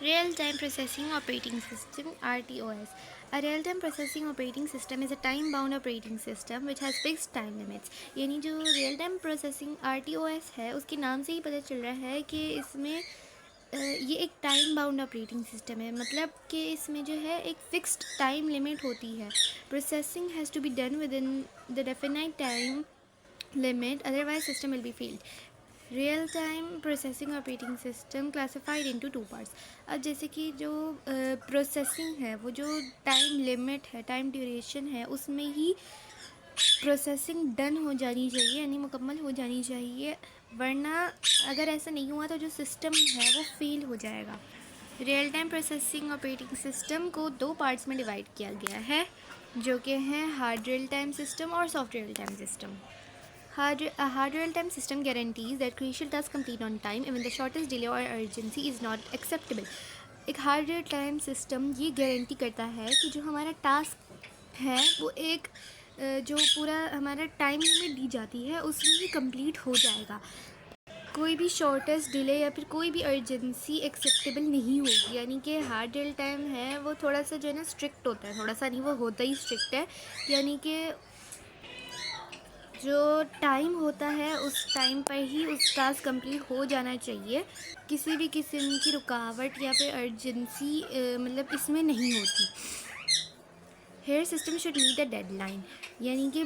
Real-time Processing Operating System (RTOS). A real-time processing operating system is a time-bound operating system which has fixed time limits. यानी जो real time processing RTOS है उसके नाम से ही पता चल रहा है कि इसमें ये एक टाइम बाउंड ऑपरेटिंग सिस्टम है, मतलब कि इसमें जो है एक फिक्स्ड टाइम लिमिट होती है. Processing has to be done within the definite time limit, otherwise system will be failed. Real time processing operating system classified into two parts. अब जैसे कि जो प्रोसेसिंग है वो जो टाइम लिमिट है, टाइम ड्यूरेशन है, उसमें ही प्रोसेसिंग डन हो जानी चाहिए, यानी मुकम्मल हो जानी चाहिए, वरना अगर ऐसा नहीं हुआ तो जो सिस्टम है वो फेल हो जाएगा. Real time processing operating system को दो पार्ट्स में डिवाइड किया गया है, जो कि हैं हार्ड रियल टाइम सिस्टम और soft real time system. A hard real-time system guarantees that crucial tasks complete on time, even the shortest delay or urgency is not acceptable. एक हार्ड रियल टाइम सिस्टम ये guarantee करता है कि जो हमारा task है वो एक जो पूरा हमारा टाइम लिमिट दी जाती है उसमें ही कंप्लीट हो जाएगा. कोई भी शॉर्टेस्ट डिले या फिर कोई भी अर्जेंसी एक्सेप्टेबल नहीं होगी. यानी कि हार्ड रियल टाइम है वो थोड़ा सा जो है ना स्ट्रिक्ट होता है, थोड़ा सा नहीं वो होता ही स्ट्रिक्ट है. यानी कि जो टाइम होता है उस टाइम पर ही उस टास्क कंप्लीट हो जाना चाहिए. किसी भी किस्म की रुकावट या फिर अर्जेंसी मतलब इसमें नहीं होती. Here system should meet the deadline. यानी कि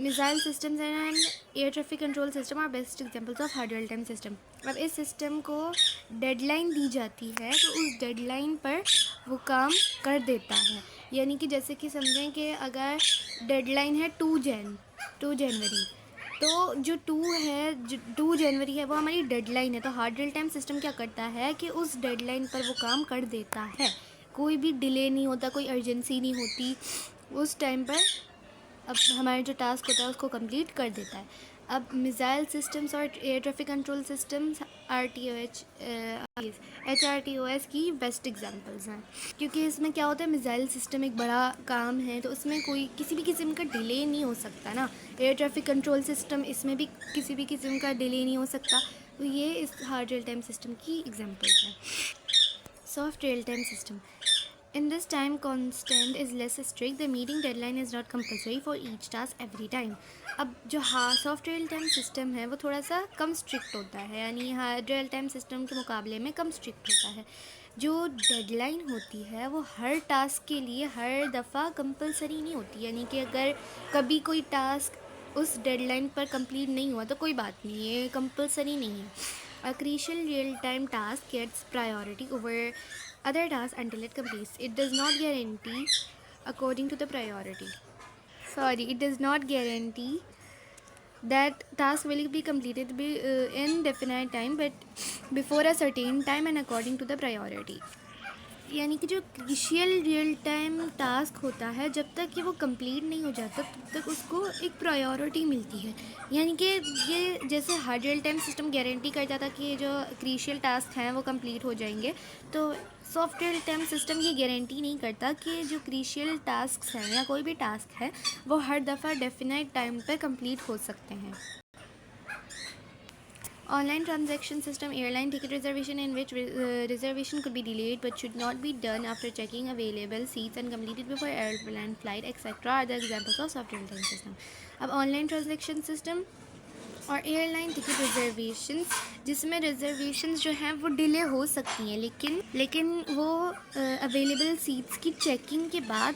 missile systems and air traffic control system are best examples of hard real time system. अब इस सिस्टम को डेडलाइन दी जाती है तो उस डेडलाइन पर वो काम कर देता है. यानी कि जैसे कि समझें कि अगर डेडलाइन है 2 जनवरी, तो जो 2 जनवरी है वो हमारी डेडलाइन है. तो हार्ड रियल टाइम सिस्टम क्या करता है कि उस डेडलाइन पर वो काम कर देता है. कोई भी डिले नहीं होता, कोई अर्जेंसी नहीं होती. उस टाइम पर अब हमारा जो टास्क होता है उसको कंप्लीट कर देता है. अब मिसाइल सिस्टम्स और air traffic control systems HRTOS की बेस्ट एग्जांपल्स हैं, क्योंकि इसमें क्या होता है, मिसाइल सिस्टम एक बड़ा काम है तो उसमें कोई किसी भी किस्म का डिले नहीं हो सकता ना. एयर ट्रैफिक कंट्रोल सिस्टम इसमें भी किसी भी किस्म का डिले नहीं हो सकता. तो ये इस हार्ड रियल टाइम सिस्टम की एग्जांपल्स हैं. Soft real time system. In this, time constant is less strict. The meeting deadline is not compulsory for each task every time. अब जो सॉफ्ट रियल टाइम सिस्टम है वो थोड़ा सा कम strict होता है, यानी हार्ड रियल टाइम सिस्टम के मुकाबले में कम स्ट्रिक्ट होता है. जो डेडलाइन होती है वो हर टास्क के लिए हर दफ़ा कंपलसरी नहीं होती. यानी कि अगर कभी कोई टास्क उस डेडलाइन पर कंप्लीट नहीं हुआ तो कोई बात नहीं, ये कंपलसरी नहीं है. A crucial real-time task gets priority over other tasks until it completes. It does not guarantee according to the priority. It does not guarantee that task will be completed in definite time, but before a certain time and according to the priority. यानी कि जो crucial real time task होता है जब तक कि वो complete नहीं हो जाता तब तक उसको एक प्रायोरिटी मिलती है. यानी कि ये जैसे hard real time system guarantee करता था कि जो क्रिशियल टास्क हैं वो कंप्लीट हो जाएंगे, तो सॉफ्ट रियल टाइम सिस्टम ये गारंटी नहीं करता कि जो क्रिशियल टास्क हैं या कोई भी टास्क है वो हर दफ़ा डेफिनेट टाइम पे कंप्लीट हो सकते हैं. Online transaction system. Airline ticket reservation, in which reservation could be delayed but should not be done after checking available seats and completed before airplane flight, etc. are the examples of soft real-time system. अब online transaction system और airline ticket reservations, जिसमें reservations जो हैं वो delay हो सकती हैं, लेकिन वो अवेलेबल सीट्स की चेकिंग के बाद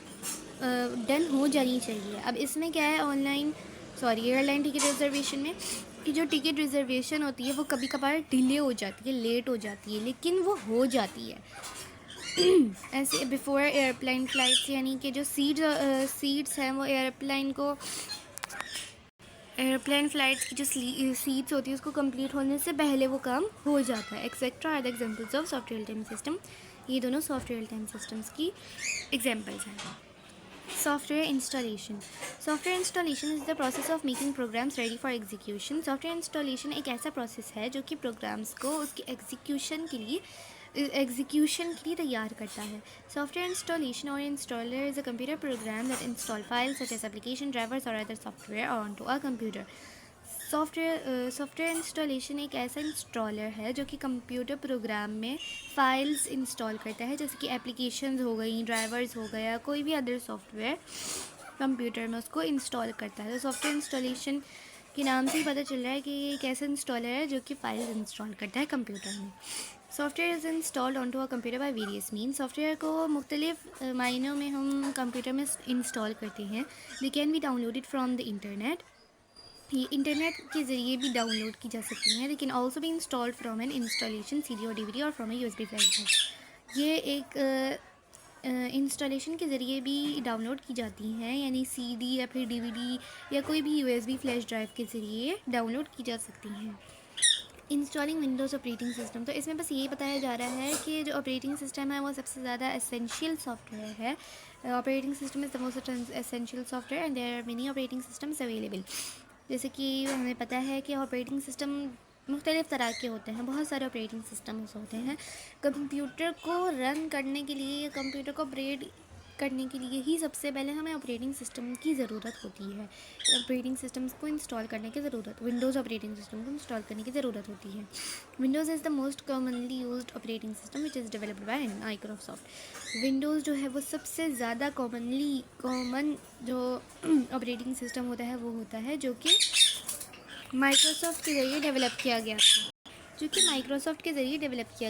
डन हो जानी चाहिए. अब इसमें क्या है, एयरलाइन टिकट रिजर्वेशन में कि जो टिकट रिजर्वेशन होती है वो कभी कभार डिले हो जाती है, लेट हो जाती है, लेकिन वो हो जाती है. ऐसे बिफोर एयरप्लेन फ्लाइट्स, यानी कि जो सीट्स हैं वो एयरप्लेन फ़्लाइट्स की जो सीट्स होती है उसको कंप्लीट होने से पहले वो काम हो जाता है. Etcetera are the examples of soft real time system. ये दोनों सॉफ्ट रियल टाइम सिस्टम्स की एग्जांपल्स हैं. Software installation. Software installation is the process of making programs ready for execution. Software installation एक ऐसा प्रोसेस है जो कि प्रोग्राम्स को उसके एग्जीक्यूशन के लिए तैयार करता है. सॉफ्टवेयर इंस्टॉलेशन और installer is a computer program that install files such as application drivers और other software on to a computer. Software installation एक ऐसा इंस्टॉलर है जो कि कंप्यूटर प्रोग्राम में फ़ाइल्स इंस्टॉल करता है, जैसे कि एप्लीकेशंस हो गई, ड्राइवर्स हो गया, कोई भी अदर सॉफ्टवेयर कंप्यूटर में उसको इंस्टॉल करता है। तो सॉफ्टवेयर इंस्टॉलेशन के नाम से ही पता चल रहा है कि ये एक ऐसा इंस्टॉलर है जो कि फाइल्स इंस्टॉल करता है कंप्यूटर में। Software is installed on to a computer by various mean. Software को मुख्तलिफ मायनों में हम कंप्यूटर में इंस्टॉल करते हैं। They can be downloaded from the internet. ये इंटरनेट के ज़रिए भी डाउनलोड की जा सकती हैं। They can also be installed from an installation CD और DVD और from a USB flash drive. ये एक इंस्टॉलेशन के ज़रिए भी डाउनलोड की जाती हैं, यानी CD या फिर DVD या कोई भी USB फ्लैश ड्राइव के ज़रिए डाउनलोड की जा सकती हैं। इंस्टॉलिंग विंडोज़ ऑपरेटिंग सिस्टम, तो इसमें बस यही बताया जा रहा है कि जो ऑपरेटिंग सिस्टम है वो सबसे ज़्यादा एसेंशियल सॉफ्टवेयर है। Operating system is the most essential software and there are many operating systems available. जैसे कि हमें पता है कि ऑपरेटिंग सिस्टम मुख्तलिफ़ तरह के होते हैं, बहुत सारे ऑपरेटिंग सिस्टम्स होते हैं। कंप्यूटर को रन करने के लिए या कंप्यूटर को ऑपरेट करने के लिए ही सबसे पहले हमें ऑपरेटिंग सिस्टम की ज़रूरत होती है। ऑपरेटिंग सिस्टम्स को इंस्टॉल करने की ज़रूरत, विंडोज़ ऑपरेटिंग सिस्टम को इंस्टॉल करने की ज़रूरत होती है। Windows is the most commonly used operating system which is developed by Microsoft. Windows जो है वो सबसे ज़्यादा कॉमन जो ऑपरेटिंग सिस्टम होता है वो होता है जो कि माइक्रोसॉफ्ट के ज़रिए डेवलप किया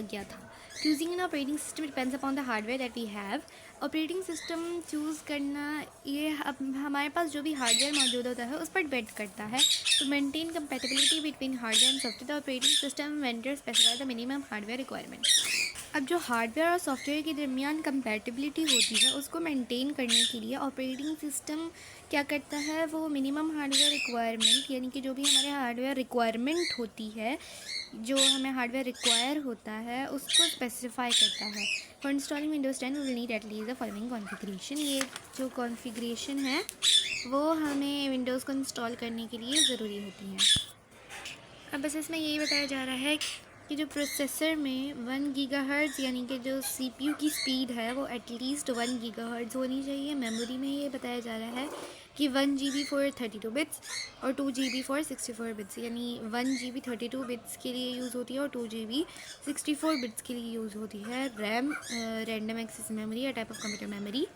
गया था। Choosing an operating system depends upon the hardware that we have. Operating system choose करना ये हमारे पास जो भी हार्डवेयर मौजूद होता है उस पर डिपेंड करता है। To maintain compatibility between hardware and software, the operating system vendor specify the minimum hardware requirement. अब जो हार्डवेयर और सॉफ्टवेयर के दरमियान कंपैटिबिलिटी होती है उसको मेंटेन करने के लिए ऑपरेटिंग सिस्टम क्या करता है, वो मिनिमम हार्डवेयर रिक्वायरमेंट, यानी कि जो भी हमारे हार्डवेयर रिक्वायरमेंट होती है, जो हमें हार्डवेयर रिक्वायर होता है उसको स्पेसिफाई करता है। For installing Windows 10 we will need at least the following configuration. ये जो कॉन्फ़िगरेशन है वो हमें विंडोज़ को इंस्टॉल करने के लिए ज़रूरी होती है। अब बस इसमें यही बताया जा रहा है कि जो प्रोसेसर में 1 गीगाहर्ट्ज़ यानी कि जो CPU की स्पीड है वो एटलीस्ट 1 गीगाहर्ट्ज़ होनी चाहिए। मेमोरी में ये बताया जा रहा है कि 1 GB फॉर 32 बिट्स और 2 GB फॉर 64 बिट्स, यानी 1 GB 32 बिट्स के लिए यूज़ होती है और 2 GB 64 बिट्स के लिए यूज़ होती है। RAM random access memory, a type of computer memory.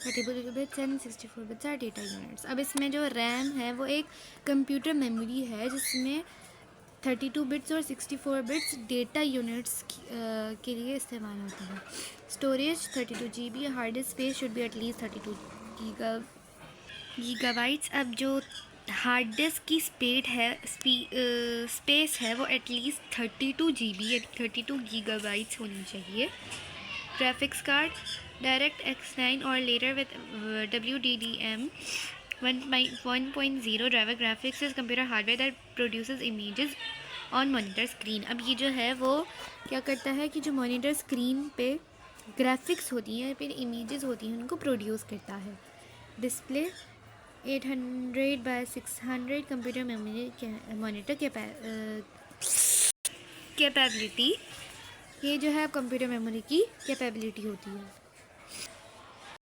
32 bits and 64 bits are data units. अब इसमें जो रैम है वो एक कंप्यूटर मेमोरी है जिसमें 32 बिट्स और 64 बिट्स डेटा यूनिट्स के लिए इस्तेमाल होती है। Storage 32 GB, hard disk space should be at least 32 gigabytes. अब जो हार्ड डिस्क की स्पेस है वो एटलीस्ट 32 GB या 32 गीगाबाइट्स होनी चाहिए। ग्राफिक्स कार्ड डायरेक्ट X9 और later with WDDM 1.0 driver graphics is computer hardware that produces images on monitor screen. अब ये जो है वो क्या करता है कि जो मॉनिटर स्क्रीन पे ग्राफिक्स होती हैं, फिर इमेजेस होती हैं, उनको प्रोड्यूस करता है। Display 800x600 computer memory monitor capability, ये जो है कंप्यूटर मेमोरी की कैपेबिलिटी होती है।